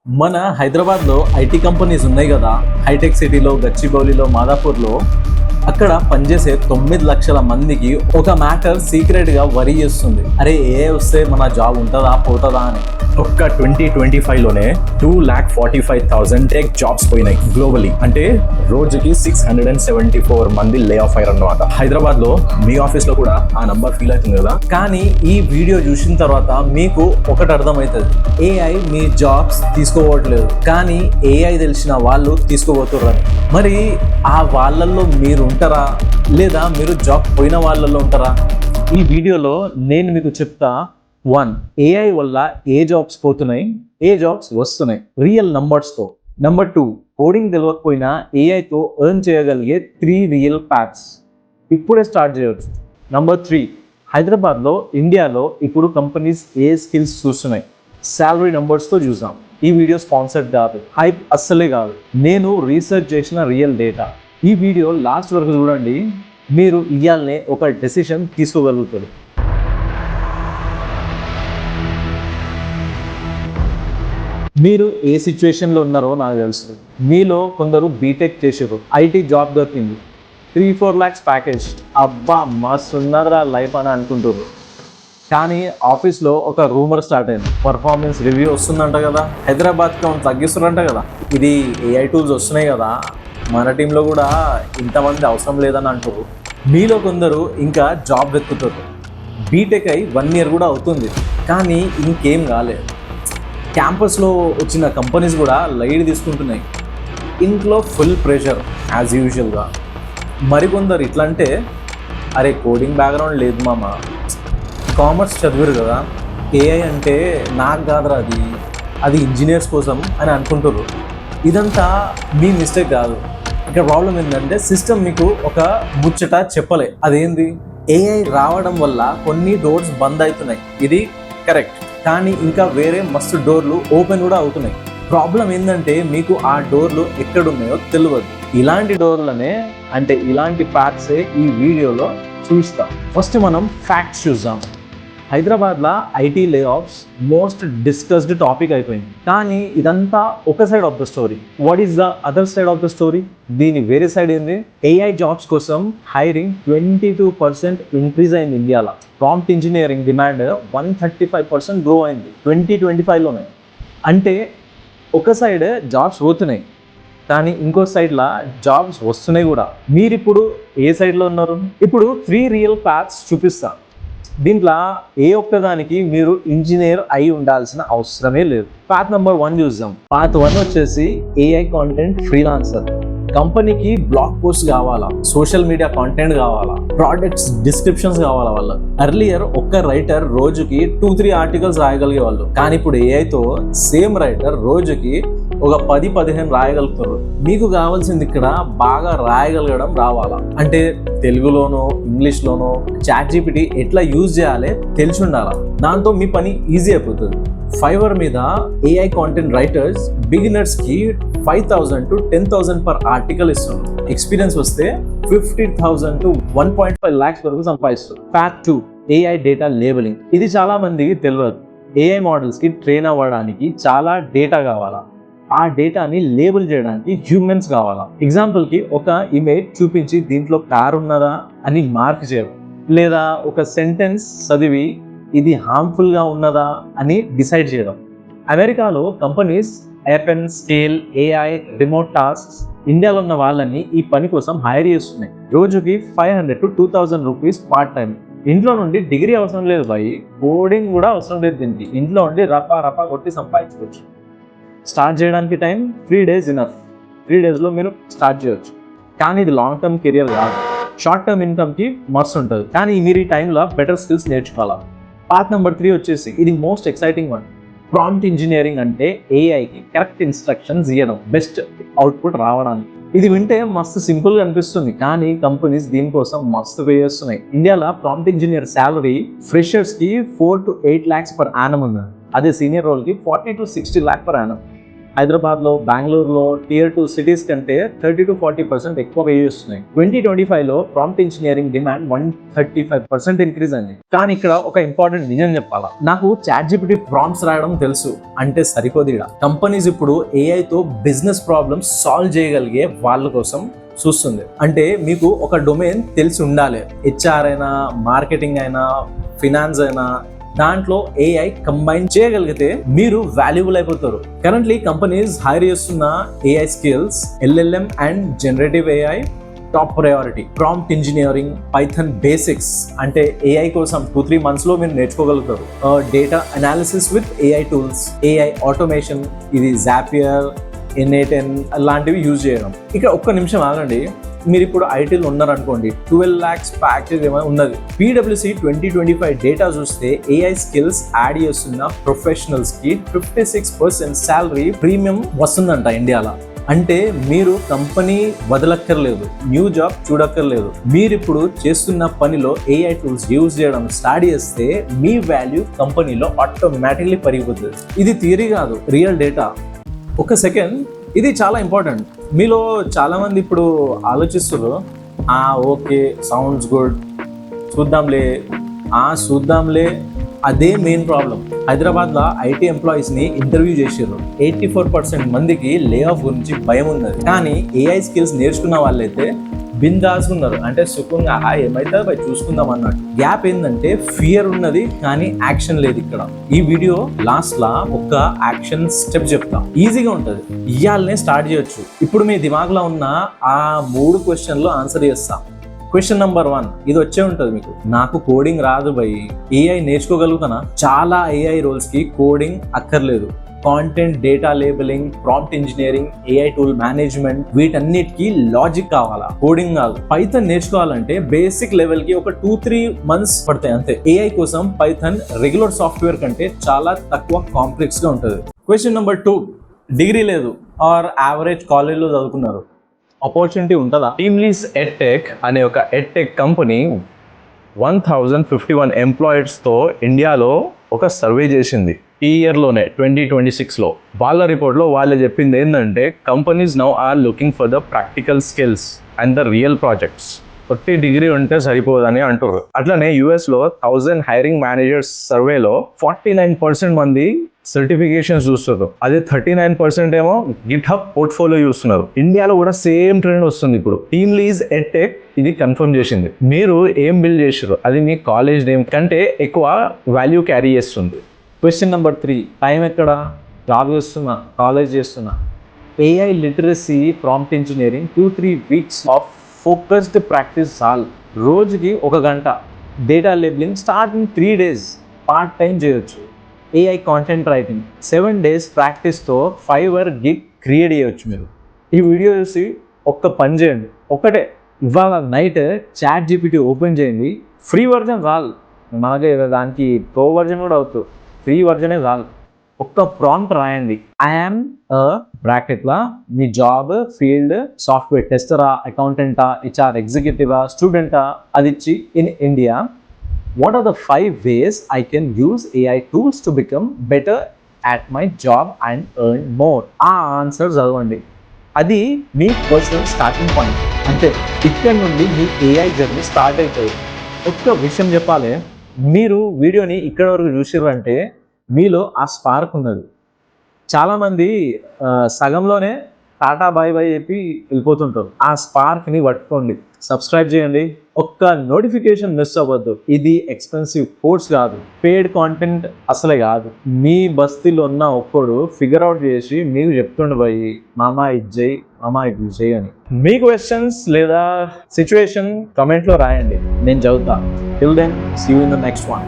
మన హైదరాబాద్లో IT companies ఉన్నాయి కదా. హైటెక్ సిటీలో, గచ్చిబౌలిలో, మాదాపూర్లో అక్కడ పనిచేసే 9 లక్షల మందికి ఒక మ్యాటర్ సీక్రెట్గా వరి చేస్తుంది. అరే వస్తే మన జాబ్ ఉంటుందా పోతుందా అని. ఒక్క 2025లోనే 2,45,000 టెక్ జాబ్స్ పోయినాయి గ్లోబలీ. అంటే రోజుకి 674 మంది లే ఆఫ్ అయ్యారు అన్నమాట. హైదరాబాద్ లో మీ ఆఫీస్ లో కూడా ఆ నంబర్ ఫీల్ అవుతుంది కదా. కానీ ఈ వీడియో చూసిన తర్వాత మీకు ఒకటి అర్థమవుతుంది, ఏఐ మీ జాబ్స్ తీసుకోవట్లేదు, కానీ ఏఐ తెలిసిన వాళ్ళు తీసుకోబోతుర్రని. మరి ఆ వాళ్ళల్లో మీరు ఉంటారా, లేదా మీరు జాబ్ పోయిన వాళ్ళల్లో ఉంటారా? ఈ వీడియోలో నేను మీకు చెప్తా. 1, ఏఐ వల్ల ఏ జాబ్స్ పోతున్నాయి, ఏ జాబ్స్ వస్తున్నాయి రియల్ నంబర్స్తో. నెంబర్ 2, కోడింగ్ తెలియకపోయినా ఏఐతో ఎర్న్ చేయగలిగే 3 రియల్ ప్యాథ్స్ ఇప్పుడే స్టార్ట్ చేయవచ్చు. నెంబర్ 3, హైదరాబాద్లో, ఇండియాలో ఇప్పుడు కంపెనీస్ ఏ స్కిల్స్ చూస్తున్నాయి, శాలరీ నెంబర్స్తో చూసాం. ఈ వీడియో స్పాన్సర్డ్ కాదు, హైప్ అస్సలే కాదు, నేను రీసెర్చ్ చేసిన రియల్ డేటా. ఈ వీడియో లాస్ట్ వరకు చూడండి, మీరు ఇవాళనే ఒక డెసిషన్ తీసుకోగలుగుతారు. మీరు ఏ సిచ్యువేషన్లో ఉన్నారో నాకు తెలుసు. మీలో కొందరు బీటెక్ చేసారు, ఐటీ జాబ్ దొరికింది, 3-4 lakhs ప్యాకేజ్, అబ్బా మస్తు ఉన్నదిరా లైఫ్ అని అనుకుంటారు. కానీ ఆఫీస్లో ఒక రూమర్ స్టార్ట్ అయింది, పర్ఫార్మెన్స్ రివ్యూ వస్తుందంట కదా, హైదరాబాద్కి ఏమైనా తగ్గిస్తారంట కదా, ఇది ఏఐ టూల్స్ వస్తున్నాయి కదా, మన టీంలో కూడా ఇంతమంది అవసరం లేదని అంటారు. మీలో కొందరు ఇంకా జాబ్ వెతుకుతారు. బీటెక్ అయి 1 year కూడా అవుతుంది, కానీ ఇంకేం కాలేదు. క్యాంపస్లో వచ్చిన కంపెనీస్ కూడా లైట్ తీసుకుంటున్నాయి. ఇంట్లో ఫుల్ ప్రెషర్ యాజ్ యూజువల్గా. మరికొందరు ఇట్లా అంటే, అరే కోడింగ్ బ్యాక్గ్రౌండ్ లేదు మామ, కామర్స్ చదివారు కదా, ఏఐ అంటే నాకు కాదురా, అది ఇంజనీర్స్ కోసం అని అనుకుంటారు. ఇదంతా మీ మిస్టేక్ కాదు. ఇక్కడ ప్రాబ్లం ఏంటంటే సిస్టమ్ మీకు ఒక ముచ్చట చెప్పలే. అదేంది, ఏఐ రావడం వల్ల కొన్ని డోర్స్ బంద్ అవుతున్నాయి, ఇది కరెక్ట్, కానీ ఇంకా వేరే మస్తు డోర్లు ఓపెన్ కూడా అవుతున్నాయి. ప్రాబ్లం ఏంటంటే మీకు ఆ డోర్లు ఎక్కడున్నాయో తెలియదు. ఇలాంటి డోర్లనే, అంటే ఇలాంటి ఫ్యాక్ట్సే ఈ వీడియోలో చూస్తాం. ఫస్ట్ మనం ఫ్యాక్ట్స్ చూద్దాం. హైదరాబాద్లో ఐటీ లే ఆఫ్స్ మోస్ట్ డిస్కస్డ్ టాపిక్ అయిపోయింది, కానీ ఇదంతా ఒక side of the story. What is the other side of the story? దీని వేరే సైడ్ ఏంది? ఏఐ జాబ్స్ కోసం హైరింగ్ 22% ఇంక్రీజ్ అయింది ఇండియాలో. ప్రాంప్ట్ ఇంజనీరింగ్ డిమాండ్ 135% గ్రో అయింది 2025లోనే. అంటే ఒక సైడ్ జాబ్స్ పోతున్నాయి, కానీ ఇంకో సైడ్లో జాబ్స్ వస్తున్నాయి కూడా. మీరు ఇప్పుడు ఏ సైడ్లో ఉన్నారు? ఇప్పుడు 3 రియల్ ప్యాథ్స్ చూపిస్తా. దీంట్లో ఏ ఒక్కదానికి మీరు ఇంజనీర్ అయి ఉండాల్సిన అవసరమే లేదు. పాత్ నెంబర్ 1 చూద్దాం. పాత్ 1 వచ్చేసి ఏఐ కాంటెంట్ ఫ్రీలాన్సర్. కంపెనీకి బ్లాగ్ పోస్ట్ కావాలా, సోషల్ మీడియా కాంటెంట్ కావాలా, ప్రోడక్ట్స్ డిస్క్రిప్షన్స్ కావాలా వాళ్ళకి. ఎర్లియర్ ఒక్క రైటర్ రోజుకి 2-3 ఆర్టికల్స్ రాయగలిగే వాళ్ళు, కానీ ఇప్పుడు ఏఐతో సేమ్ రైటర్ రోజుకి ఒక 10-15 రాయగలుగుతారు. మీకు కావాల్సింది ఇక్కడ బాగా రాయగలగడం రావాలా, అంటే తెలుగులోనో ఇంగ్లీష్లోనో చాట్‌జిపిటి ఎట్లా యూజ్ చేయాలి తెలిసి ఉండాలా. దాంతో మీ పని ఈజీ అయిపోతుంది. ఫైవర్ మీద ఏఐ కాంటెంట్ రైటర్స్ బిగినర్స్కి 5,000 to 10,000 per ఆర్టికల్ ఇస్తున్నారు. ఎక్స్పీరియన్స్ వస్తే 50,000 to 1.5 lakhs వరకు సంపాదిస్తారు. Path 2, AI data labelling. ఇది చాలా మందికి తెలియదు. ఏఐ మోడల్స్కి ట్రైన్ అవ్వడానికి చాలా డేటా కావాలా, ఆ డేటాని లేబుల్ చేయడానికి హ్యూమన్స్ కావాలా. ఎగ్జాంపుల్కి ఒక ఇమేజ్ చూపించి దీంట్లో కార్ ఉన్నదా అని మార్క్ చేయడం, లేదా ఒక సెంటెన్స్ చదివి ఇది హార్మ్ఫుల్గా ఉన్నదా అని డిసైడ్ చేయడం. అమెరికాలో companies Open, Scale, AI, remote tasks ఇండియాలో ఉన్న వాళ్ళని ఈ పని కోసం హైర్ చేస్తున్నాయి. రోజుకి 500 to 2,000 రూపీస్ పార్ట్ టైం. ఇంట్లో నుండి డిగ్రీ అవసరం లేదు భయ్, కోడింగ్ కూడా అవసరం లేదు. దీనికి ఇంట్లో ఉండి రపా కొట్టి సంపాదించుకోవచ్చు. స్టార్ట్ చేయడానికి టైం 3 days ఇనఫ్. 3 daysలో మీరు స్టార్ట్ చేయవచ్చు. కానీ ఇది లాంగ్ టర్మ్ కెరియర్ కాదు, షార్ట్ టర్మ్ ఇన్కమ్కి మస్తు ఉంటుంది, కానీ మీరు ఈ టైంలో బెటర్ స్కిల్స్ నేర్చుకోవాలా. పాత్ నెంబర్ 3 వచ్చేసి ఇది most exciting one. Prompt engineering అంటే ఏఐకి కరెక్ట్ ఇన్స్ట్రక్షన్స్ ఇవ్వడం, బెస్ట్ అవుట్పుట్ రావడానికి. ఇది వింటే మస్తు సింపుల్గా అనిపిస్తుంది, కానీ కంపెనీస్ దీనికోసం మస్తు పే చేస్తున్నాయి. ఇండియాలో prompt engineer salary ఫ్రెషర్స్కి 4 to 8 lakhs per annum ఉంది. అదే సీనియర్ రోల్కి 40 to 60 lakhs per annum. హైదరాబాద్లో, బెంగళూరులో Tier 2 సిటీస్ కంటే 30-40% ఎక్కువ పే చేస్తున్నాయి. 2025లో ప్రాంప్ట్ ఇంజనీరింగ్ డిమాండ్ 135% ఇంక్రీజ్ అయింది. కానీ ఇక్కడ ఒక ఇంపార్టెంట్ నిజం చెప్పాలా, నాకు ChatGPT ప్రాంప్ట్స్ రాయడం తెలుసు అంటే సరిపోదు. కంపెనీస్ ఇప్పుడు ఏఐతో బిజినెస్ ప్రాబ్లమ్స్ సాల్వ్ చేయగలిగే వాళ్ళ కోసం చూస్తుంది. అంటే మీకు ఒక డొమైన్ తెలిసి ఉండాలి. హెచ్ఆర్ అయినా, మార్కెటింగ్ అయినా, ఫినాన్స్ అయినా, దాంట్లో ఏఐ కంబైన్ చేయగలిగితే మీరు వాల్యుబుల్ అయిపోతారు. కరెంట్లీ కంపెనీస్ హైర్ చేస్తున్న AI skills LLM and generative AI top priority. Prompt engineering, Python basics అంటే ఏఐ కోసం 2-3 months లో మీరు నేర్చుకోగలుగుతారు. Data analysis with AI tools, AI automation, ఇది జాపియర్, N8N లాంటివి యూజ్ చేయడం. ఇక్కడ ఒక్క నిమిషం ఆగండి. మీరు ఇప్పుడు ఐటీలో ఉన్నారనుకోండి, 12 lakhs ప్యాకేజ్ ఏమైనా ఉన్నది. PwC 2025 డేటా చూస్తే ఏఐ స్కిల్స్ యాడ్ చేస్తున్న ప్రొఫెషనల్స్ కి 56% శాలరీ ప్రీమియం వస్తుందంట ఇండియాలో. అంటే మీరు కంపెనీ వదలక్కర్లేదు, న్యూ జాబ్ చూడక్కర్లేదు. మీరు ఇప్పుడు చేస్తున్న పనిలో ఏఐ టూల్స్ యూజ్ చేయడం స్టార్ట్ చేస్తే మీ వాల్యూ కంపెనీలో ఆటోమేటిక్లీ పెరిగిపోతుంది. ఇది థియరీ కాదు, రియల్ డేటా. ఒక సెకండ్, ఇది చాలా ఇంపార్టెంట్. మీలో చాలామంది ఇప్పుడు ఆలోచిస్తారు, ఓకే సౌండ్స్ గుడ్, చూద్దాంలే. అదే మెయిన్ ప్రాబ్లం. హైదరాబాద్లో ఐటీ ఎంప్లాయీస్ని ఇంటర్వ్యూ చేసారు. 84% మందికి లే ఆఫ్ గురించి భయం ఉన్నది. కానీ ఏఐ స్కిల్స్ నేర్చుకున్న వాళ్ళైతే బిందాస్ ఉన్నారు. అంటే సుఖంగా ఏమైతే బై చూసుకుందాం అన్నట్టు. గ్యాప్ ఏంటంటే ఫియర్ ఉన్నది కానీ యాక్షన్ లేదు. ఇక్కడ ఈ వీడియో లాస్ట్ లా ఒక యాక్షన్ స్టెప్ చెప్తా, ఈజీగా ఉంటది. ఇయాలనే స్టార్ట్ చేయొచ్చు. ఇప్పుడు మీ దిమాగ్లో ఉన్న ఆ 3 questionలు ఆన్సర్ చేస్తా. క్వశ్చన్ నెంబర్ 1 ఇది వచ్చే ఉంటుంది మీకు, నాకు కోడింగ్ రాదు బై, ఏఐ నేర్చుకోగలుగుతానా? చాలా ఏఐ రోల్స్ కి కోడింగ్ అక్కర్లేదు. Content, data labelling, prompt engineering, AI tool management, వీటన్నిటికీ లాజిక్ కావాలా, కోడింగ్ కాదు. పైథాన్ నేర్చుకోవాలంటే బేసిక్ లెవెల్ కి ఒక 2-3 months పడతాయి అంతే. ఏఐ కోసం పైథాన్ రెగ్యులర్ సాఫ్ట్వేర్ కంటే చాలా తక్కువ కాంప్లెక్స్ గా ఉంటుంది. క్వశ్చన్ నెంబర్ 2 డిగ్రీ లేదు ఆర్ యావరేజ్ కాలేజ్లో చదువుకున్నారు, ఆపర్చునిటీ ఉంటుందా? టీమ్లీస్ ఎడ్టెక్ అనే ఒక ఎడ్టెక్ కంపెనీ 1051 ఎంప్లాయీస్తో ఇండియాలో ఒక సర్వే చేసింది. ఈ ఇయర్లోనే 2026లో వాళ్ళ రిపోర్ట్లో వాళ్ళు చెప్పింది ఏంటంటే, companies now are looking for the practical skills and the real projects. 30 degree ఉంటే సరిపోదని అంటారు. అట్లనే యూఎస్లో 1000 హైరింగ్ మేనేజర్స్ సర్వేలో 49% మంది సర్టిఫికేషన్స్ చూస్తారు. అదే 39% ఏమో గిట్హబ్ పోర్ట్ఫోలియో చూస్తున్నారు. ఇండియాలో కూడా సేమ్ ట్రెండ్ వస్తుంది ఇప్పుడు. టీమ్లీజ్ ఎడ్టెక్ ఇది కన్ఫర్మ్ చేసింది. మీరు ఏం బిల్డ్ చేసారు అది మీ కాలేజ్ నేమ్ కంటే ఎక్కువ వాల్యూ క్యారీ చేస్తుంది. క్వశ్చన్ నెంబర్ 3 టైం ఎక్కడ? జాబ్ చేస్తున్నా, కాలేజ్ చేస్తున్నా. AI literacy, prompt engineering 2-3 weeks of focused practice చాలు. రోజుకి 1 గంట. Data labelling starting 3 days part time చేయొచ్చు. ఏఐ కాంటెంట్ రైటింగ్ 7 days ప్రాక్టీస్తో 5-hour గిగ్ క్రియేట్ చేయవచ్చు. మీరు ఈ వీడియో చూసి ఒక్క పని చేయండి, ఒక్కటే. ఇవాళ నైట్ ChatGPT ఓపెన్ చేయండి. ఫ్రీ వర్జన్ చాలు, మనకి దానికి ప్రో వర్జన్ కూడా అవుతుంది, ఫ్రీ వర్జనే చాలు. ఒక్క ప్రాంప్ట్ రాయండి, ఐఎమ్ బ్రాకెట్లా మీ జాబ్ ఫీల్డ్, సాఫ్ట్వేర్ టెస్టరా, అకౌంటెంటా, హెచ్ఆర్ ఎగ్జిక్యూటివా, స్టూడెంటా, అది ఇచ్చి in India what are the 5 ways I can use AI tools to become better at my job and earn more? ఆ ఆన్సర్ చదవండి. అది మీ పర్సనల్ స్టార్టింగ్ పాయింట్. అంటే ఇక్కడ నుండి మీ ఏఐ జర్నీ స్టార్ట్ అవుతుంది. ఒక్క విషయం చెప్పాలి, మీరు వీడియోని ఇక్కడ వరకు చూసారంటే మీలో ఆ స్పార్క్ ఉన్నది. చాలామంది సగంలోనే టాటా బాయ్ బాయ్ చెప్పి వెళ్ళిపోతుంటారు. ఆ స్పార్క్ని పట్టుకోండి, సబ్స్క్రైబ్ చేయండి, ఒక్క నోటిఫికేషన్ మిస్ అవ్వద్దు. ఇది ఎక్స్పెన్సివ్ కోర్స్ కాదు, పెయిడ్ కాంటెంట్ అసలే కాదు. మీ బస్తీలో ఉన్న ఒక్కడు ఫిగర్ అవుట్ చేసి మీకు చెప్తుండే పోయి మామా ఇది చేయి, మామా ఇది చేయి అని. మీ క్వశ్చన్స్ లేదా సిచ్యువేషన్ కమెంట్లో రాయండి, నేను చదువుతా. Till then see you in the next one.